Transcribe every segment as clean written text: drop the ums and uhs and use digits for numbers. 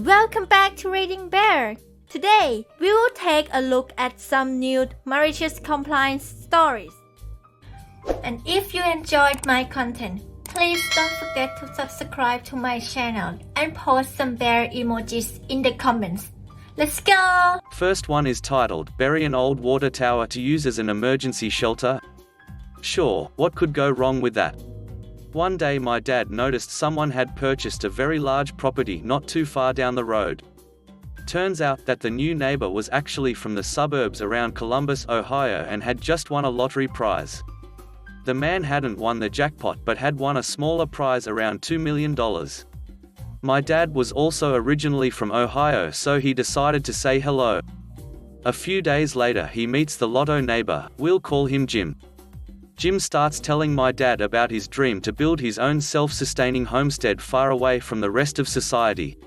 Welcome back to Reading Bear. Today, we will take a look at some new malicious compliance stories. And if you enjoyed my content, please don't forget to subscribe to my channel and post some bear emojis in the comments. Let's go! First one is titled, Bury an Old Water Tower to Use as an Emergency Shelter. Sure, what could go wrong with that? One day my dad noticed someone had purchased a very large property not too far down the road. Turns out that the new neighbor was actually from the suburbs around Columbus, Ohio and had just won a lottery prize. The man hadn't won the jackpot but had won a smaller prize around $2 million. My dad was also originally from Ohio, so he decided to say hello. A few days later he meets the lotto neighbor, we'll call him Jim. Jim starts telling my dad about his dream to build his own self-sustaining homestead far away from the rest of society.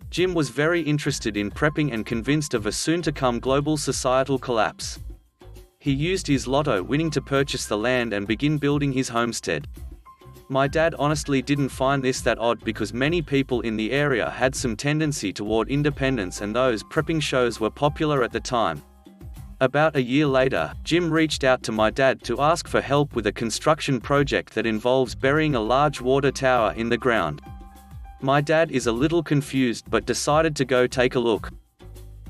Jim was very interested in prepping and convinced of a soon-to-come global societal collapse. He used his lotto winning to purchase the land and begin building his homestead. My dad honestly didn't find this that odd because many people in the area had some tendency toward independence and those prepping shows were popular at the time. About a year later, Jim reached out to my dad to ask for help with a construction project that involves burying a large water tower in the ground. My dad is a little confused but decided to go take a look.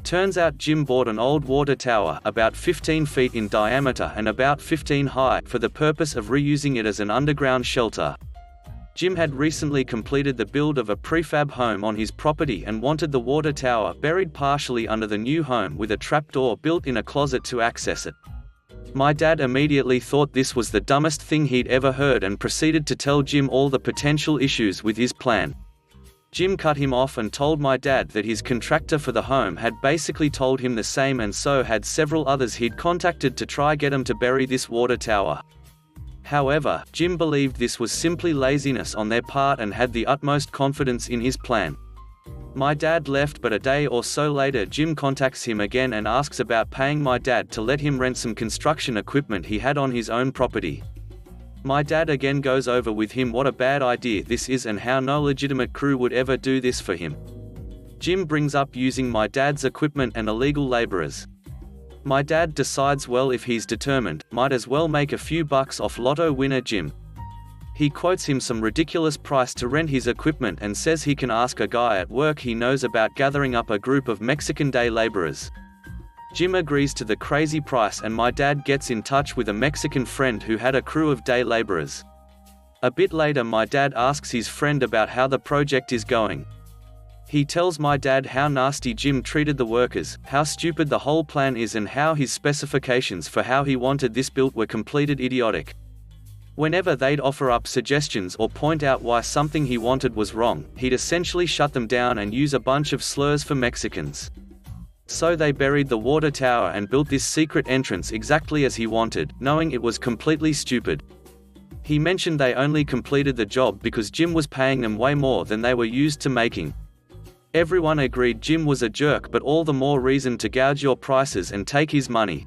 Turns out Jim bought an old water tower about 15 feet in diameter and about 15 high for the purpose of reusing it as an underground shelter. Jim had recently completed the build of a prefab home on his property and wanted the water tower buried partially under the new home with a trapdoor built in a closet to access it. My dad immediately thought this was the dumbest thing he'd ever heard and proceeded to tell Jim all the potential issues with his plan. Jim cut him off and told my dad that his contractor for the home had basically told him the same and so had several others he'd contacted to try get him to bury this water tower. However, Jim believed this was simply laziness on their part and had the utmost confidence in his plan. My dad left, but a day or so later Jim contacts him again and asks about paying my dad to let him rent some construction equipment he had on his own property. My dad again goes over with him what a bad idea this is and how no legitimate crew would ever do this for him. Jim brings up using my dad's equipment and illegal laborers. My dad decides, well, if he's determined, might as well make a few bucks off lotto winner Jim. He quotes him some ridiculous price to rent his equipment and says he can ask a guy at work he knows about gathering up a group of Mexican day laborers. Jim agrees to the crazy price and my dad gets in touch with a Mexican friend who had a crew of day laborers. A bit later my dad asks his friend about how the project is going. He tells my dad how nasty Jim treated the workers, how stupid the whole plan is and how his specifications for how he wanted this built were completed idiotic. Whenever they'd offer up suggestions or point out why something he wanted was wrong, he'd essentially shut them down and use a bunch of slurs for Mexicans. So they buried the water tower and built this secret entrance exactly as he wanted, knowing it was completely stupid. He mentioned they only completed the job because Jim was paying them way more than they were used to making. Everyone agreed Jim was a jerk, but all the more reason to gouge your prices and take his money.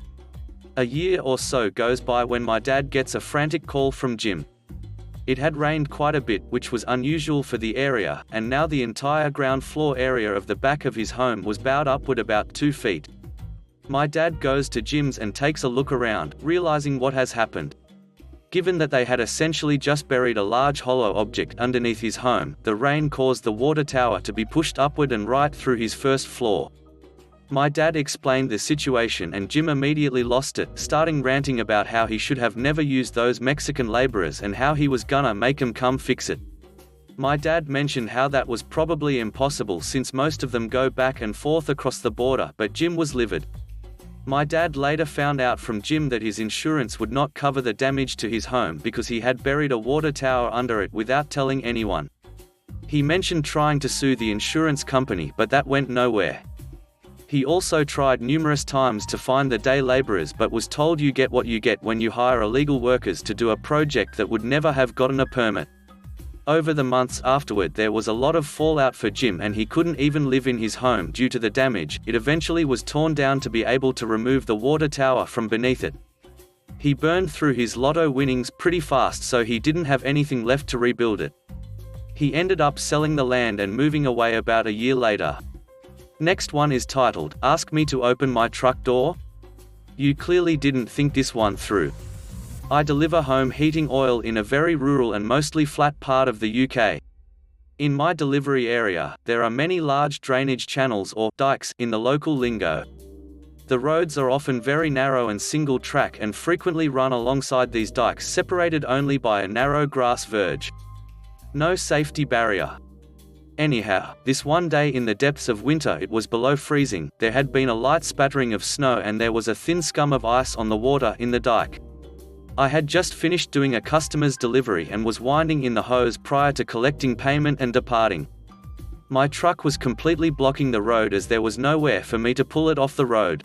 A year or so goes by when my dad gets a frantic call from Jim. It had rained quite a bit, which was unusual for the area, and now the entire ground floor area of the back of his home was bowed upward about 2 feet. My dad goes to Jim's and takes a look around, realizing what has happened. Given that they had essentially just buried a large hollow object underneath his home, the rain caused the water tower to be pushed upward and right through his first floor. My dad explained the situation and Jim immediately lost it, starting ranting about how he should have never used those Mexican laborers and how he was gonna make them come fix it. My dad mentioned how that was probably impossible since most of them go back and forth across the border, but Jim was livid. My dad later found out from Jim that his insurance would not cover the damage to his home because he had buried a water tower under it without telling anyone. He mentioned trying to sue the insurance company, but that went nowhere. He also tried numerous times to find the day laborers but was told you get what you get when you hire illegal workers to do a project that would never have gotten a permit. Over the months afterward there was a lot of fallout for Jim and he couldn't even live in his home due to the damage. It eventually was torn down to be able to remove the water tower from beneath it. He burned through his lotto winnings pretty fast so he didn't have anything left to rebuild it. He ended up selling the land and moving away about a year later. Next one is titled, Ask Me to Open My Truck Door? You clearly didn't think this one through. I deliver home heating oil in a very rural and mostly flat part of the UK. In my delivery area, there are many large drainage channels or dikes in the local lingo. The roads are often very narrow and single track and frequently run alongside these dikes separated only by a narrow grass verge. No safety barrier. Anyhow, this one day in the depths of winter it was below freezing, there had been a light spattering of snow and there was a thin scum of ice on the water in the dike. I had just finished doing a customer's delivery and was winding in the hose prior to collecting payment and departing. My truck was completely blocking the road as there was nowhere for me to pull it off the road.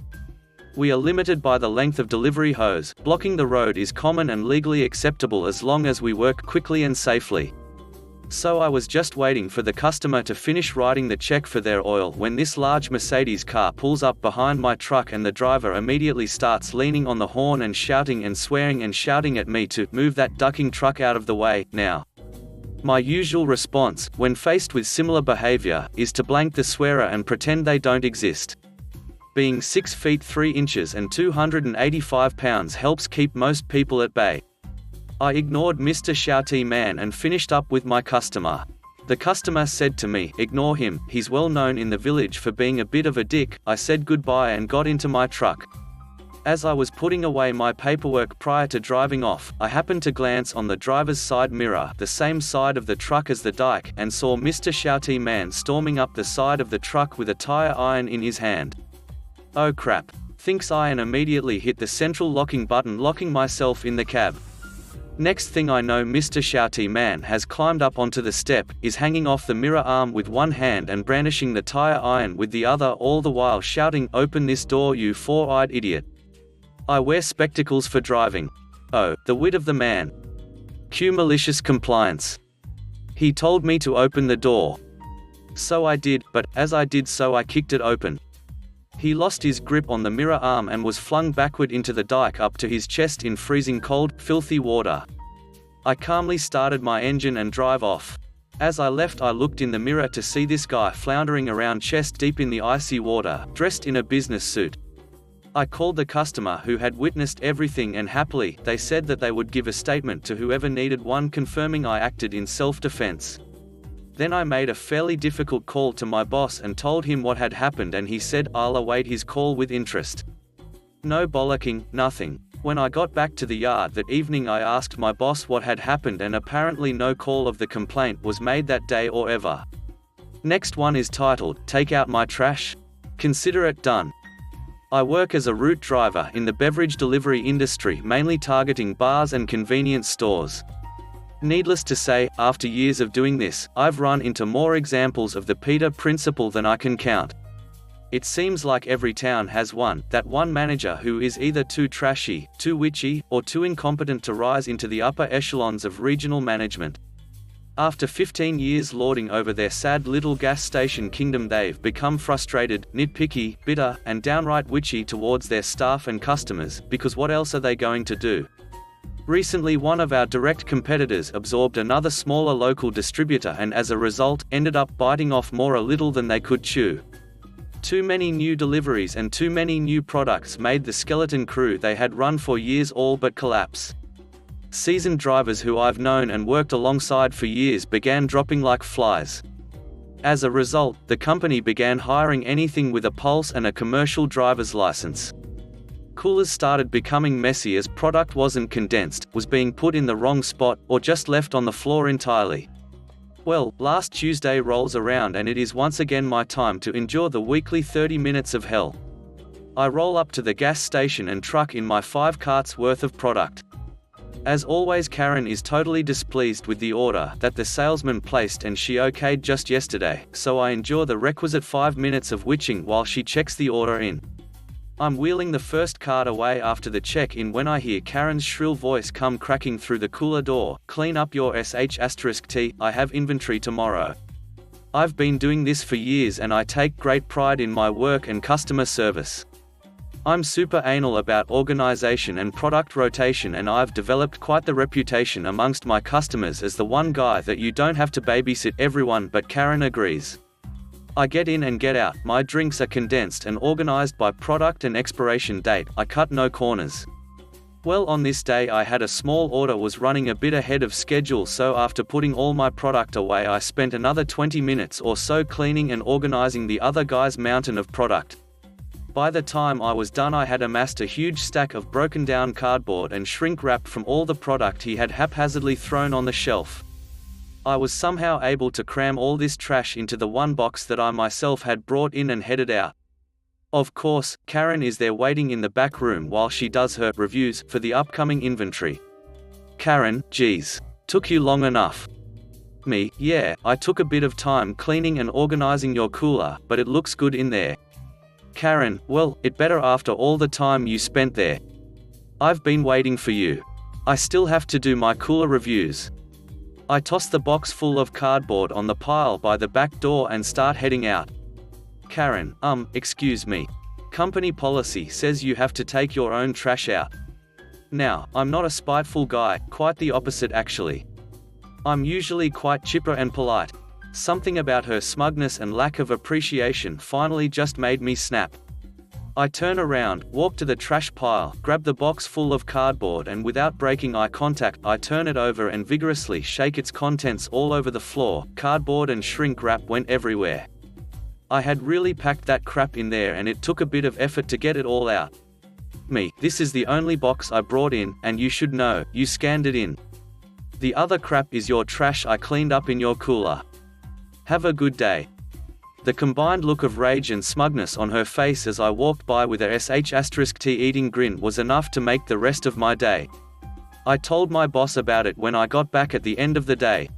We are limited by the length of delivery hose. Blocking the road is common and legally acceptable as long as we work quickly and safely. So I was just waiting for the customer to finish writing the check for their oil when this large Mercedes car pulls up behind my truck and the driver immediately starts leaning on the horn and shouting and swearing and shouting at me to move that ducking truck out of the way, now. My usual response, when faced with similar behavior, is to blank the swearer and pretend they don't exist. Being 6 feet 3 inches and 285 pounds helps keep most people at bay. I ignored Mr. Shouty Man and finished up with my customer. The customer said to me, "Ignore him, he's well known in the village for being a bit of a dick." I said goodbye and got into my truck. As I was putting away my paperwork prior to driving off, I happened to glance on the driver's side mirror, the same side of the truck as the dike, and saw Mr. Shouty Man storming up the side of the truck with a tire iron in his hand. Oh crap, thinks I, and immediately hit the central locking button, locking myself in the cab. Next thing I know, Mr. Shouty Man has climbed up onto the step, is hanging off the mirror arm with one hand and brandishing the tire iron with the other, all the while shouting, "Open this door, you four-eyed idiot." I wear spectacles for driving. Oh, the wit of the man. Cue malicious compliance. He told me to open the door. So I did, but as I did so I kicked it open. He lost his grip on the mirror arm and was flung backward into the dike up to his chest in freezing cold, filthy water. I calmly started my engine and drive off. As I left, I looked in the mirror to see this guy floundering around chest deep in the icy water, dressed in a business suit. I called the customer who had witnessed everything and happily, they said that they would give a statement to whoever needed one confirming I acted in self-defense. Then I made a fairly difficult call to my boss and told him what had happened, and he said I'll await his call with interest. No bollocking, nothing. When I got back to the yard that evening I asked my boss what had happened, and apparently no call of the complaint was made that day or ever. Next one is titled, Take Out My Trash? Consider it done. I work as a route driver in the beverage delivery industry, mainly targeting bars and convenience stores. Needless to say, after years of doing this, I've run into more examples of the Peter principle than I can count. It seems like every town has one, that one manager who is either too trashy, too witchy, or too incompetent to rise into the upper echelons of regional management. After 15 years lording over their sad little gas station kingdom, they've become frustrated, nitpicky, bitter, and downright witchy towards their staff and customers, because what else are they going to do? Recently, one of our direct competitors absorbed another smaller local distributor and as a result, ended up biting off more a little than they could chew. Too many new deliveries and too many new products made the skeleton crew they had run for years all but collapse. Seasoned drivers who I've known and worked alongside for years began dropping like flies. As a result, the company began hiring anything with a pulse and a commercial driver's license. Coolers started becoming messy as product wasn't condensed, was being put in the wrong spot, or just left on the floor entirely. Well, last Tuesday rolls around and it is once again my time to endure the weekly 30 minutes of hell. I roll up to the gas station and truck in my 5 carts worth of product. As always, Karen is totally displeased with the order that the salesman placed and she okayed just yesterday, so I endure the requisite 5 minutes of witching while she checks the order in. I'm wheeling the first cart away after the check-in when I hear Karen's shrill voice come cracking through the cooler door, "Clean up your sh*t, I have inventory tomorrow." I've been doing this for years and I take great pride in my work and customer service. I'm super anal about organization and product rotation, and I've developed quite the reputation amongst my customers as the one guy that you don't have to babysit everyone, but Karen agrees. I get in and get out, my drinks are condensed and organized by product and expiration date, I cut no corners. Well, on this day I had a small order, was running a bit ahead of schedule, so after putting all my product away I spent another 20 minutes or so cleaning and organizing the other guy's mountain of product. By the time I was done I had amassed a huge stack of broken down cardboard and shrink wrap from all the product he had haphazardly thrown on the shelf. I was somehow able to cram all this trash into the one box that I myself had brought in and headed out. Of course, Karen is there waiting in the back room while she does her reviews for the upcoming inventory. Karen: geez, took you long enough. Me: yeah, I took a bit of time cleaning and organizing your cooler, but it looks good in there. Karen: well, it better after all the time you spent there. I've been waiting for you. I still have to do my cooler reviews. I toss the box full of cardboard on the pile by the back door and start heading out. Karen: excuse me. Company policy says you have to take your own trash out. Now, I'm not a spiteful guy, quite the opposite actually. I'm usually quite chipper and polite. Something about her smugness and lack of appreciation finally just made me snap. I turn around, walk to the trash pile, grab the box full of cardboard, and without breaking eye contact, I turn it over and vigorously shake its contents all over the floor. Cardboard and shrink wrap went everywhere. I had really packed that crap in there and it took a bit of effort to get it all out. Me: this is the only box I brought in, and you should know, you scanned it in. The other crap is your trash I cleaned up in your cooler. Have a good day. The combined look of rage and smugness on her face as I walked by with a sh*t eating grin was enough to make the rest of my day. I told my boss about it when I got back at the end of the day.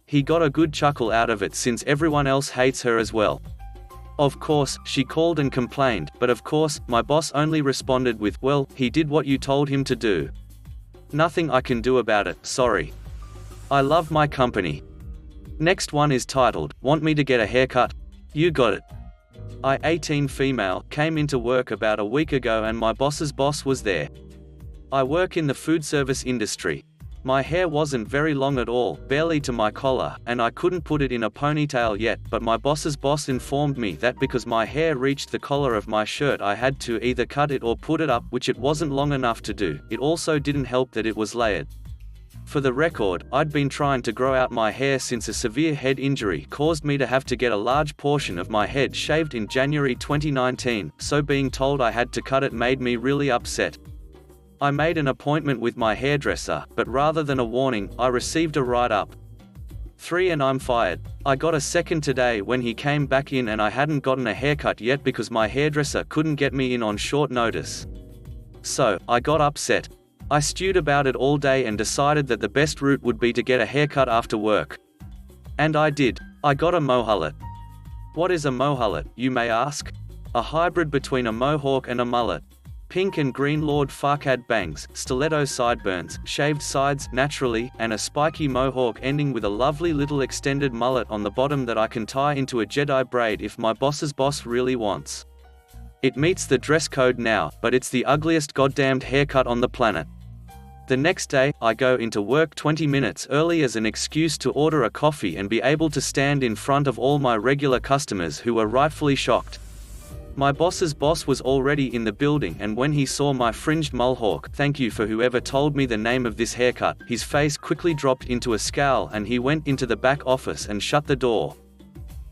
He got a good chuckle out of it since everyone else hates her as well. Of course, she called and complained, but of course, my boss only responded with, well, he did what you told him to do. Nothing I can do about it, sorry. I love my company. Next one is titled, Want Me to Get a Haircut? You got it. I, 18 female, came into work about a week ago and my boss's boss was there. I work in the food service industry. My hair wasn't very long at all, barely to my collar, and I couldn't put it in a ponytail yet, but my boss's boss informed me that because my hair reached the collar of my shirt I had to either cut it or put it up, which it wasn't long enough to do. It also didn't help that it was layered. For the record, I'd been trying to grow out my hair since a severe head injury caused me to have to get a large portion of my head shaved in January 2019, so being told I had to cut it made me really upset. I made an appointment with my hairdresser, but rather than a warning, I received a write-up. 3 and I'm fired. I got a second today when he came back in and I hadn't gotten a haircut yet because my hairdresser couldn't get me in on short notice. So, I got upset. I stewed about it all day and decided that the best route would be to get a haircut after work. And I did. I got a mohullet. What is a mohullet, you may ask? A hybrid between a mohawk and a mullet. Pink and green Lord Farquaad bangs, stiletto sideburns, shaved sides naturally, and a spiky mohawk ending with a lovely little extended mullet on the bottom that I can tie into a Jedi braid if my boss's boss really wants. It meets the dress code now, but it's the ugliest goddamned haircut on the planet. The next day, I go into work 20 minutes early as an excuse to order a coffee and be able to stand in front of all my regular customers who were rightfully shocked. My boss's boss was already in the building, and when he saw my fringed mohawk, thank you for whoever told me the name of this haircut, his face quickly dropped into a scowl and he went into the back office and shut the door.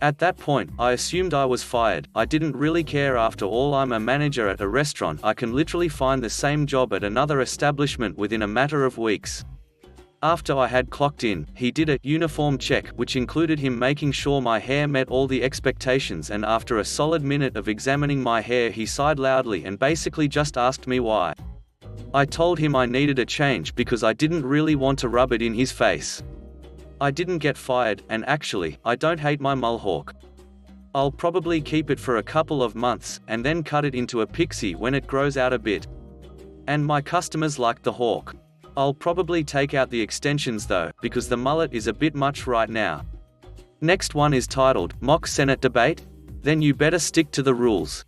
At that point, I assumed I was fired. I didn't really care, after all I'm a manager at a restaurant. I can literally find the same job at another establishment within a matter of weeks. After I had clocked in, he did a uniform check, which included him making sure my hair met all the expectations, and after a solid minute of examining my hair he sighed loudly and basically just asked me why. I told him I needed a change because I didn't really want to rub it in his face. I didn't get fired, and actually, I don't hate my mohawk. I'll probably keep it for a couple of months, and then cut it into a pixie when it grows out a bit. And my customers liked the hawk. I'll probably take out the extensions though, because the mullet is a bit much right now. Next one is titled, Mock Senate Debate? Then you better stick to the rules.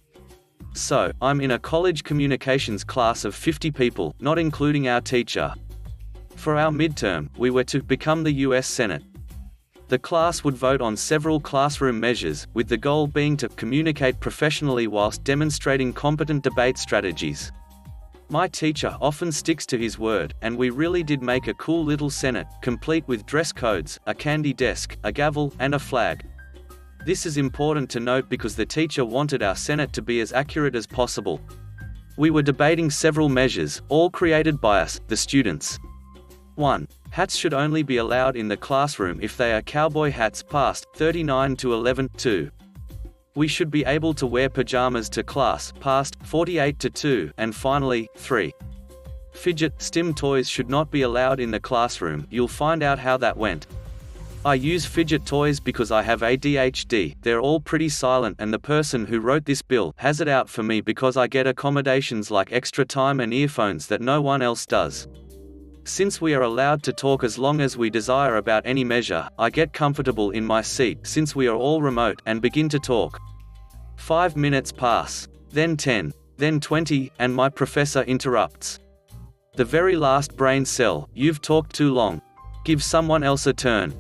So, I'm in a college communications class of 50 people, not including our teacher. For our midterm, we were to become the US Senate. The class would vote on several classroom measures, with the goal being to communicate professionally whilst demonstrating competent debate strategies. My teacher often sticks to his word, and we really did make a cool little Senate, complete with dress codes, a candy desk, a gavel, and a flag. This is important to note because the teacher wanted our Senate to be as accurate as possible. We were debating several measures, all created by us, the students. 1. Hats should only be allowed in the classroom if they are cowboy hats past 39 to 11. 2. We should be able to wear pajamas to class past 48 to 2. And finally, 3. Fidget stim toys should not be allowed in the classroom. You'll find out how that went. I use fidget toys because I have ADHD, they're all pretty silent, and the person who wrote this bill has it out for me because I get accommodations like extra time and earphones that no one else does. Since we are allowed to talk as long as we desire about any measure, I get comfortable in my seat since we are all remote and begin to talk. 5 minutes pass, then 10, then 20, and my professor interrupts. The very last brain cell, you've talked too long. Give someone else a turn.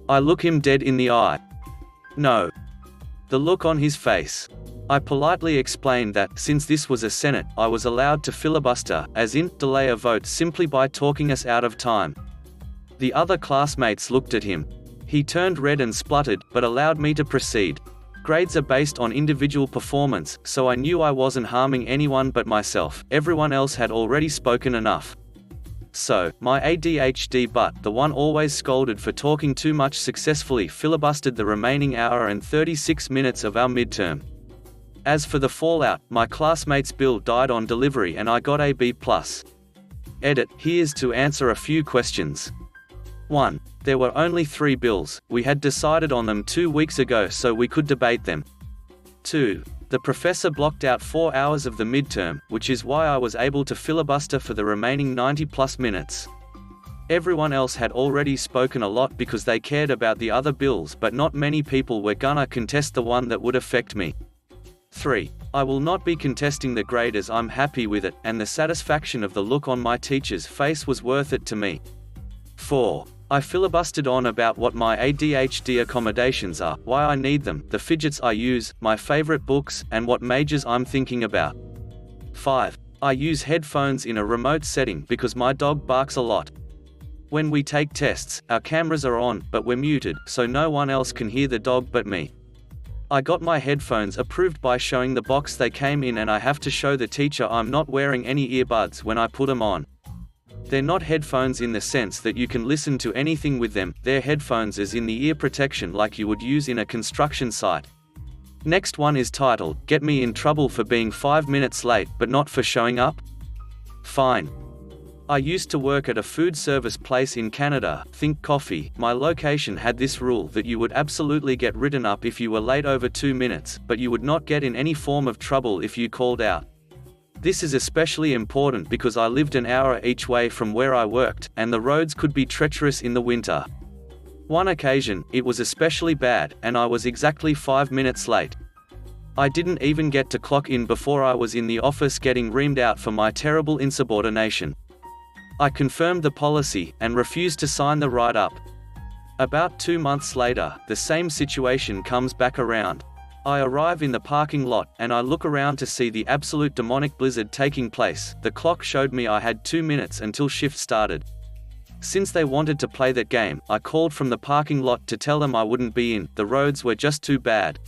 I look him dead in the eye. No. The look on his face. I politely explained that, since this was a Senate, I was allowed to filibuster, as in, delay a vote simply by talking us out of time. The other classmates looked at him. He turned red and spluttered, but allowed me to proceed. Grades are based on individual performance, so I knew I wasn't harming anyone but myself. Everyone else had already spoken enough. So, my ADHD butt, the one always scolded for talking too much, successfully filibustered the remaining hour and 36 minutes of our midterm. As for the fallout, my classmate's bill died on delivery and I got a B+. Edit, here's to answer a few questions. 1. There were only 3 bills, we had decided on them 2 weeks ago so we could debate them. 2. The professor blocked out 4 hours of the midterm, which is why I was able to filibuster for the remaining 90+ minutes. Everyone else had already spoken a lot because they cared about the other bills, but not many people were gonna contest the one that would affect me. 3. I will not be contesting the grade as I'm happy with it, and the satisfaction of the look on my teacher's face was worth it to me. 4. I filibustered on about what my ADHD accommodations are, why I need them, the fidgets I use, my favorite books, and what majors I'm thinking about. 5. I use headphones in a remote setting because my dog barks a lot. When we take tests, our cameras are on, but we're muted, so no one else can hear the dog but me. I got my headphones approved by showing the box they came in, and I have to show the teacher I'm not wearing any earbuds when I put them on. They're not headphones in the sense that you can listen to anything with them, they're headphones as in the ear protection like you would use in a construction site. Next one is titled, Get Me in Trouble for Being 5 minutes late but not for showing up? Fine. I used to work at a food service place in Canada, think coffee. My location had this rule that you would absolutely get written up if you were late over 2 minutes, but you would not get in any form of trouble if you called out. This is especially important because I lived an hour each way from where I worked, and the roads could be treacherous in the winter. One occasion, it was especially bad, and I was exactly 5 minutes late. I didn't even get to clock in before I was in the office getting reamed out for my terrible insubordination. I confirmed the policy, and refused to sign the write-up. About 2 months later, the same situation comes back around. I arrive in the parking lot, and I look around to see the absolute demonic blizzard taking place. The clock showed me I had 2 minutes until shift started. Since they wanted to play that game, I called from the parking lot to tell them I wouldn't be in, the roads were just too bad.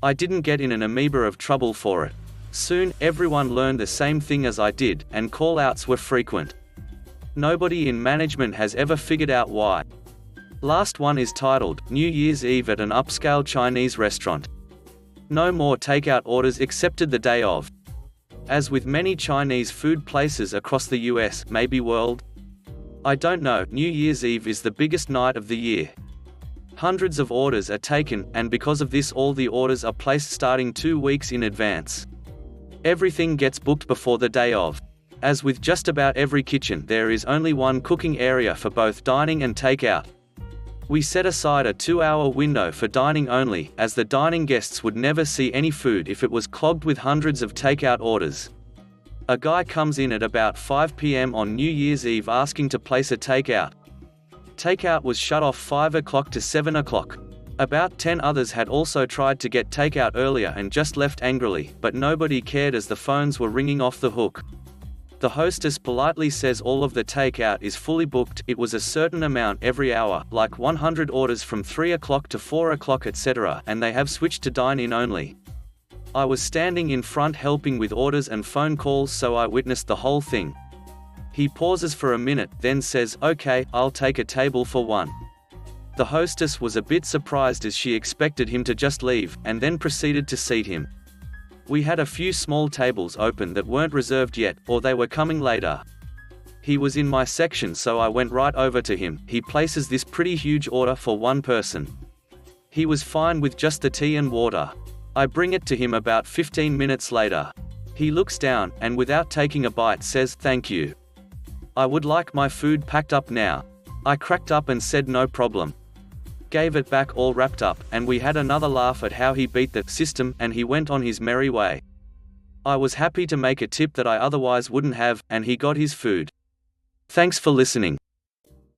I didn't get in an amoeba of trouble for it. Soon, everyone learned the same thing as I did, and call-outs were frequent. Nobody in management has ever figured out why. Last one is titled, New Year's Eve at an upscale Chinese restaurant. No more takeout orders accepted the day of. As with many Chinese food places across the US, maybe world. I don't know, New Year's Eve is the biggest night of the year. Hundreds of orders are taken, and because of this all the orders are placed starting 2 weeks in advance. Everything gets booked before the day of. As with just about every kitchen, there is only one cooking area for both dining and takeout. We set aside a 2-hour window for dining only, as the dining guests would never see any food if it was clogged with hundreds of takeout orders. A guy comes in at about 5 p.m. on New Year's Eve asking to place a takeout. Takeout was shut off 5 o'clock to 7 o'clock. About 10 others had also tried to get takeout earlier and just left angrily, but nobody cared as the phones were ringing off the hook. The hostess politely says all of the takeout is fully booked. It was a certain amount every hour, like 100 orders from 3 o'clock to 4 o'clock etc., and they have switched to dine-in only. I was standing in front helping with orders and phone calls, so I witnessed the whole thing. He pauses for a minute, then says, "Okay, I'll take a table for one." The hostess was a bit surprised as she expected him to just leave, and then proceeded to seat him. We had a few small tables open that weren't reserved yet, or they were coming later. He was in my section, so I went right over to him. He places this pretty huge order for one person. He was fine with just the tea and water. I bring it to him about 15 minutes later. He looks down, and without taking a bite says, "Thank you. I would like my food packed up now." I cracked up and said no problem. Gave it back all wrapped up, and we had another laugh at how he beat the system, and he went on his merry way. I was happy to make a tip that I otherwise wouldn't have, and he got his food. Thanks for listening.